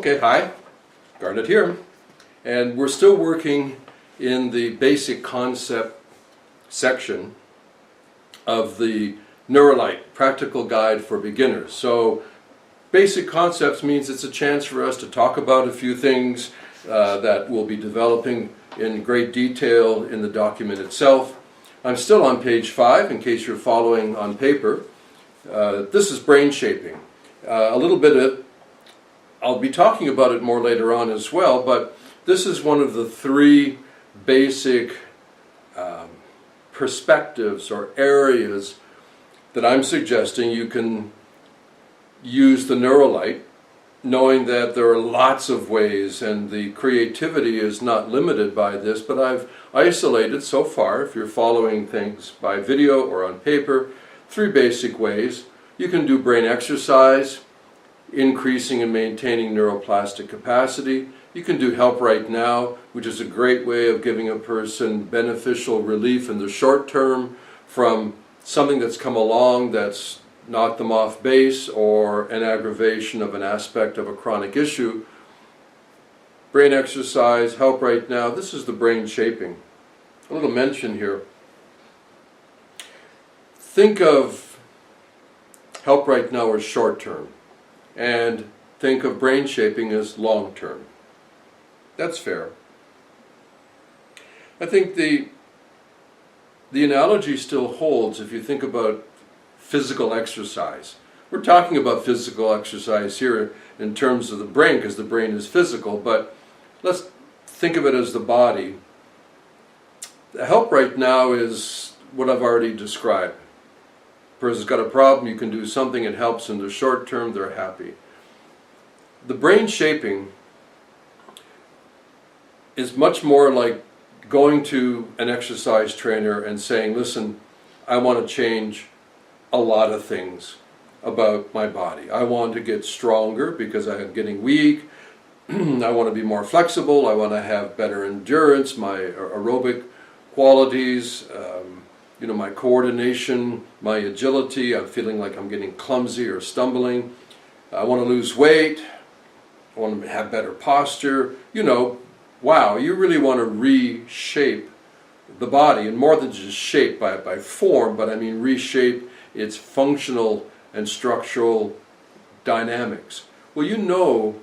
Okay, hi, Garnet here, and we're still working in the basic concept section of the Neurolite Practical Guide for Beginners. So basic concepts means it's a chance for us to talk about a few things that we'll be developing in great detail in the document itself. I'm still on page 5 in case you're following on paper. This is brain shaping. A little bit of I'll be talking about it more later on as well, but this is one of the 3 basic perspectives or areas that I'm suggesting you can use the Neurolite, knowing that there are lots of ways and the creativity is not limited by this, but I've isolated so far, if you're following things by video or on paper, 3 basic ways. You can do brain exercise, increasing and maintaining neuroplastic capacity. You can do Help Right Now, which is a great way of giving a person beneficial relief in the short term from something that's come along that's knocked them off base or an aggravation of an aspect of a chronic issue. Brain exercise, Help Right Now, this is the brain shaping. A little mention here. Think of Help Right Now as short term, and think of brain shaping as long term. That's fair. I think the analogy still holds if you think about physical exercise. We're talking about physical exercise here in terms of the brain because the brain is physical, but let's think of it as the body. The Help Right Now is what I've already described. Person's got a problem, you can do something, it helps in the short term, they're happy. The brain shaping is much more like going to an exercise trainer and saying, listen, I want to change a lot of things about my body. I want to get stronger because I'm getting weak. I want to be more flexible. I want to have better endurance, my aerobic qualities, my coordination, my agility. I'm feeling like I'm getting clumsy or stumbling. I want to lose weight. I want to have better posture. Wow, you really want to reshape the body, and more than just shape by form, but I mean reshape its functional and structural dynamics. Well, you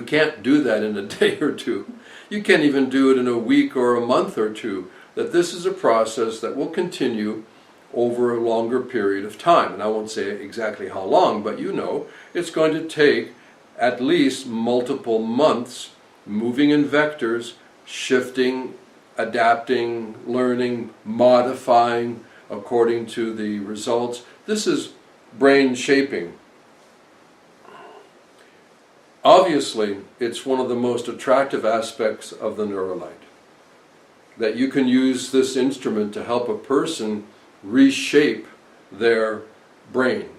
can't do that in a day or two. You can't even do it in a week or a month or two. That this is a process that will continue over a longer period of time. And I won't say exactly how long, but it's going to take at least multiple months moving in vectors, shifting, adapting, learning, modifying according to the results. This is brain shaping. Obviously, it's one of the most attractive aspects of the Neurolite, that you can use this instrument to help a person reshape their brain.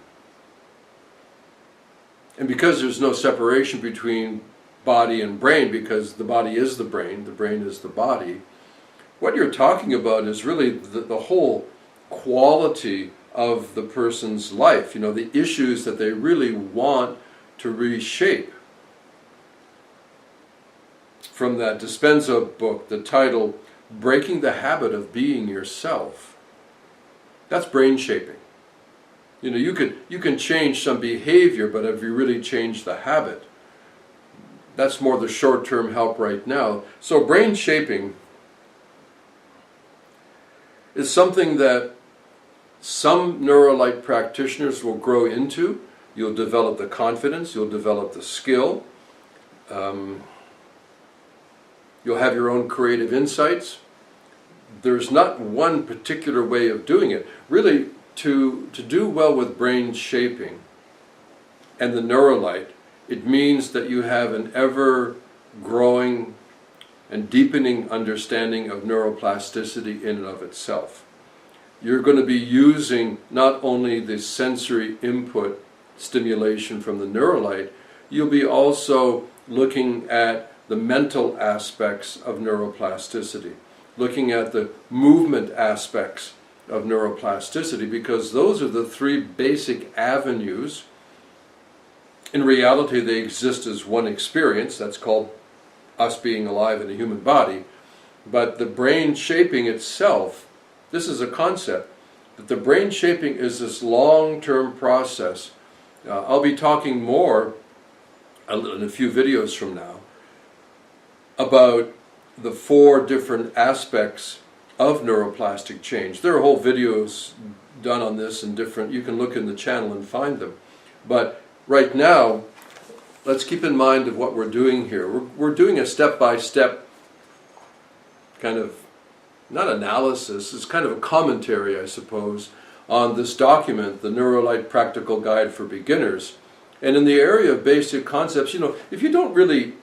And because there's no separation between body and brain, because the body is the brain is the body, what you're talking about is really the whole quality of the person's life, the issues that they really want to reshape. From that Dispenza book, the title, Breaking the Habit of Being Yourself. That's brain shaping. You can change some behavior, but have you really changed the habit? That's more the short-term Help Right Now. So brain shaping is something that some Neurolite practitioners will grow into. You'll develop the confidence, you'll develop the skill, you'll have your own creative insights. There's not one particular way of doing it. Really, to do well with brain shaping and the Neurolite, it means that you have an ever-growing and deepening understanding of neuroplasticity in and of itself. You're going to be using not only the sensory input stimulation from the Neurolite, you'll be also looking at the mental aspects of neuroplasticity, looking at the movement aspects of neuroplasticity, because those are the 3 basic avenues in reality they exist as one experience, that's called us being alive in a human body, but the brain shaping itself, this is a concept, that the brain shaping is this long-term process. I'll be talking more in a few videos from now about the 4 different aspects of neuroplastic change. There are whole videos done on this and different, you can look in the channel and find them. But right now, let's keep in mind of what we're doing here. We're doing a step-by-step kind of, not analysis, it's kind of a commentary, I suppose, on this document, the Neurolite Practical Guide for Beginners. And in the area of basic concepts, if you don't really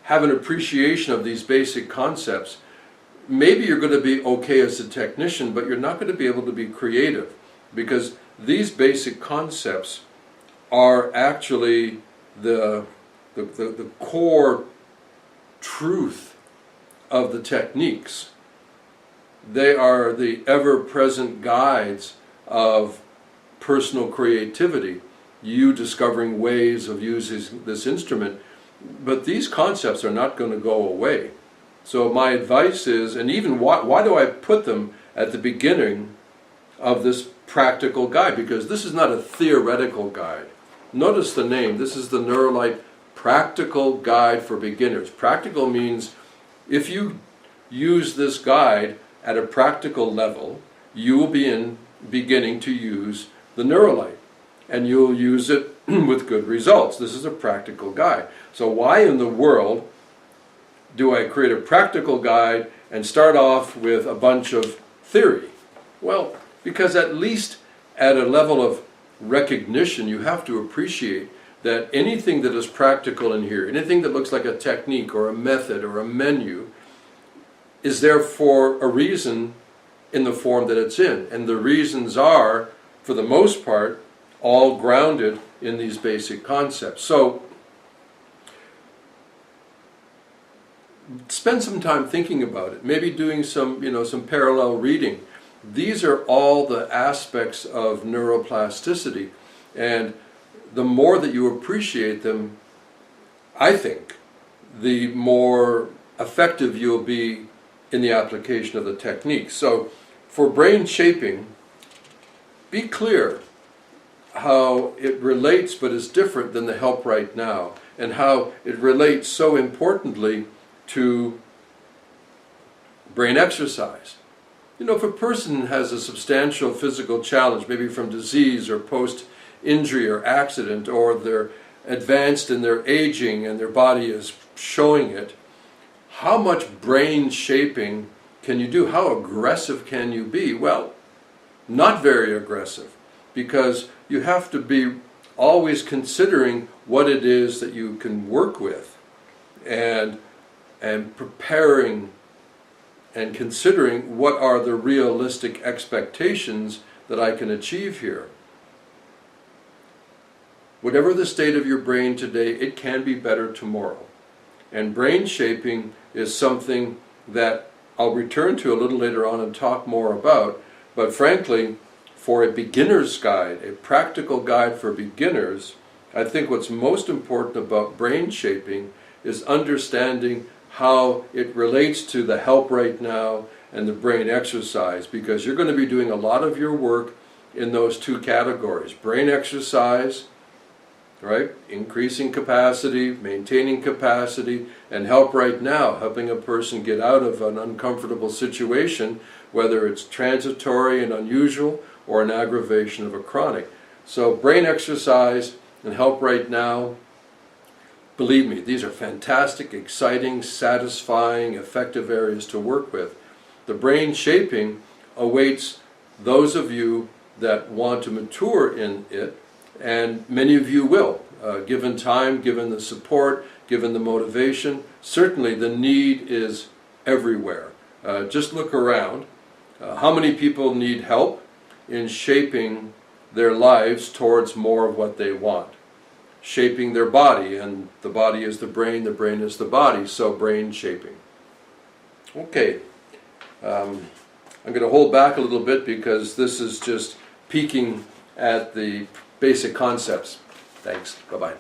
have an appreciation of these basic concepts, maybe you're going to be okay as a technician, but you're not going to be able to be creative, because these basic concepts are actually the core truth of the techniques. They are the ever-present guides of personal creativity, you discovering ways of using this instrument, but these concepts are not going to go away. So my advice is, and even why do I put them at the beginning of this practical guide? Because this is not a theoretical guide. Notice the name, this is the Neurolite Practical Guide for Beginners. Practical means if you use this guide at a practical level, you will be beginning to use the Neurolite, and you'll use it with good results. This is a practical guide. So why in the world do I create a practical guide and start off with a bunch of theory? Well, because at least at a level of recognition, you have to appreciate that anything that is practical in here, anything that looks like a technique or a method or a menu, is there for a reason in the form that it's in. And the reasons are, for the most part, all grounded in these basic concepts. So spend some time thinking about it, maybe doing some parallel reading. These are all the aspects of neuroplasticity, and the more that you appreciate them, I think, the more effective you'll be in the application of the technique. So for brain shaping, be clear how it relates but is different than the Help Right Now, and how it relates so importantly to brain exercise. If a person has a substantial physical challenge, maybe from disease or post-injury or accident, or they're advanced in their aging and their body is showing it, how much brain shaping can you do? How aggressive can you be? Well, not very aggressive, because you have to be always considering what it is that you can work with, and preparing and considering what are the realistic expectations that I can achieve here. Whatever the state of your brain today, it can be better tomorrow. And brain shaping is something that I'll return to a little later on and talk more about, but frankly, for a beginner's guide, a practical guide for beginners, I think what's most important about brain shaping is understanding how it relates to the Help Right Now and the brain exercise, because you're going to be doing a lot of your work in those 2 categories. Brain exercise, right? Increasing capacity, maintaining capacity, and Help Right Now, helping a person get out of an uncomfortable situation, whether it's transitory and unusual or an aggravation of a chronic. So brain exercise and Help Right Now, believe me, these are fantastic, exciting, satisfying, effective areas to work with. The brain shaping awaits those of you that want to mature in it, and many of you will, given time, given the support, given the motivation. Certainly the need is everywhere. Just look around. How many people need help in shaping their lives towards more of what they want? Shaping their body, and the body is the brain is the body, so brain shaping. Okay, I'm going to hold back a little bit because this is just peeking at the basic concepts. Thanks, bye-bye.